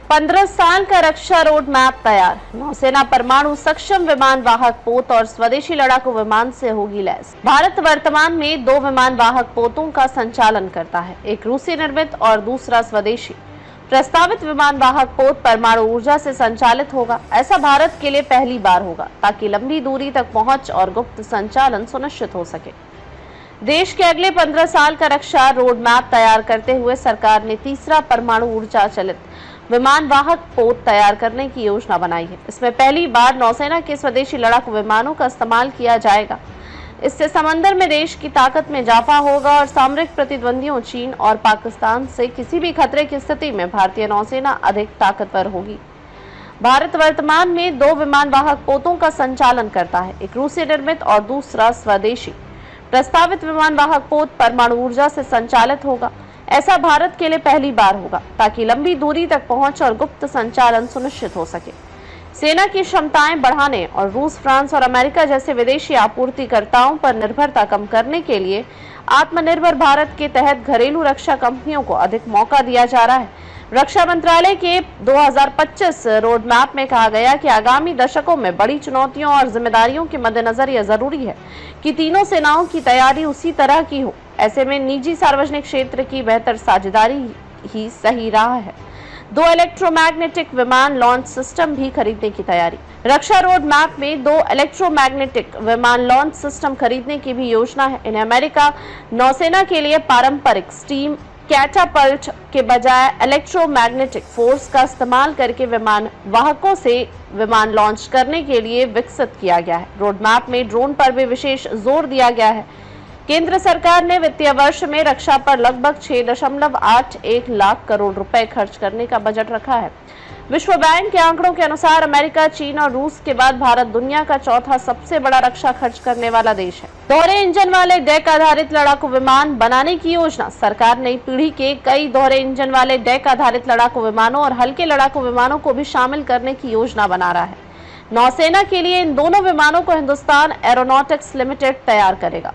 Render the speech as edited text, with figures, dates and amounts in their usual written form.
15 साल का रक्षा road map तैयार। नौसेना परमाणु सक्षम विमान वाहक पोत और स्वदेशी लड़ाकू विमान से होगी लैस। भारत वर्तमान में 2 विमान वाहक पोतों का संचालन करता है, एक रूसी निर्मित और दूसरा स्वदेशी। प्रस्तावित विमान वाहक पोत परमाणु ऊर्जा से संचालित होगा। ऐसा भारत के लिए पहली बार होगा ताकि लंबी दूरी तक पहुंच और गुप्त संचालन सुनिश्चित हो सके। देश के अगले 15 साल का रक्षा रोड मैप तैयार करते हुए सरकार ने तीसरा परमाणु ऊर्जा चलित विमान वाहक पोत तैयार करने की योजना बनाई है। इसमें पहली बार नौसेना के स्वदेशी लड़ाकू विमानों का इस्तेमाल किया जाएगा। इससे समंदर में देश की ताकत में इजाफा होगा और सामरिक प्रतिद्वंदियों चीन और पाकिस्तान से किसी भी खतरे की स्थिति में भारतीय नौसेना अधिक ताकतवर होगी। भारत वर्तमान में 2 विमान वाहक पोतों का संचालन करता है, एक रूसी निर्मित और दूसरा स्वदेशी। प्रस्तावित विमान वाहक पोत परमाणु ऊर्जा से संचालित होगा। ऐसा भारत के लिए पहली बार होगा ताकि लंबी दूरी तक पहुंच और गुप्त संचालन सुनिश्चित हो सके। सेना की क्षमताएं बढ़ाने और रूस, फ्रांस और अमेरिका जैसे विदेशी आपूर्तिकर्ताओं पर निर्भरता कम करने के लिए आत्मनिर्भर भारत के तहत घरेलू रक्षा कंपनियों को अधिक मौका दिया जा रहा है। रक्षा मंत्रालय के 2025 रोड मैप में कहा गया कि आगामी दशकों में बड़ी चुनौतियों और जिम्मेदारियों के मद्देनजर यह जरूरी है कि तीनों सेनाओं की तैयारी उसी तरह की हो। ऐसे में निजी सार्वजनिक क्षेत्र की बेहतर साझेदारी ही सही राह है। 2 इलेक्ट्रोमैग्नेटिक विमान लॉन्च सिस्टम भी खरीदने की तैयारी। रक्षा रोड मैप में 2 इलेक्ट्रोमैग्नेटिक विमान लॉन्च सिस्टम खरीदने की भी योजना है। इन्हें अमेरिका नौसेना के लिए पारंपरिक स्टीम कैटापल्ट के बजाय इलेक्ट्रोमैग्नेटिक फोर्स का इस्तेमाल करके विमान वाहकों से विमान लॉन्च करने के लिए विकसित किया गया है। रोड मैप में ड्रोन पर भी विशेष जोर दिया गया है। केंद्र सरकार ने वित्तीय वर्ष में रक्षा पर लगभग 6.81 लाख करोड़ रुपए खर्च करने का बजट रखा है। विश्व बैंक के आंकड़ों के अनुसार अमेरिका, चीन और रूस के बाद भारत दुनिया का चौथा सबसे बड़ा रक्षा खर्च करने वाला देश है। दोहरे इंजन वाले डेक आधारित लड़ाकू विमान बनाने की योजना। सरकार नई पीढ़ी के कई दोहरे इंजन वाले डेक आधारित लड़ाकू विमानों और हल्के लड़ाकू विमानों को भी शामिल करने की योजना बना रहा है। नौसेना के लिए इन दोनों विमानों को हिंदुस्तान एरोनॉटिक्स लिमिटेड तैयार करेगा।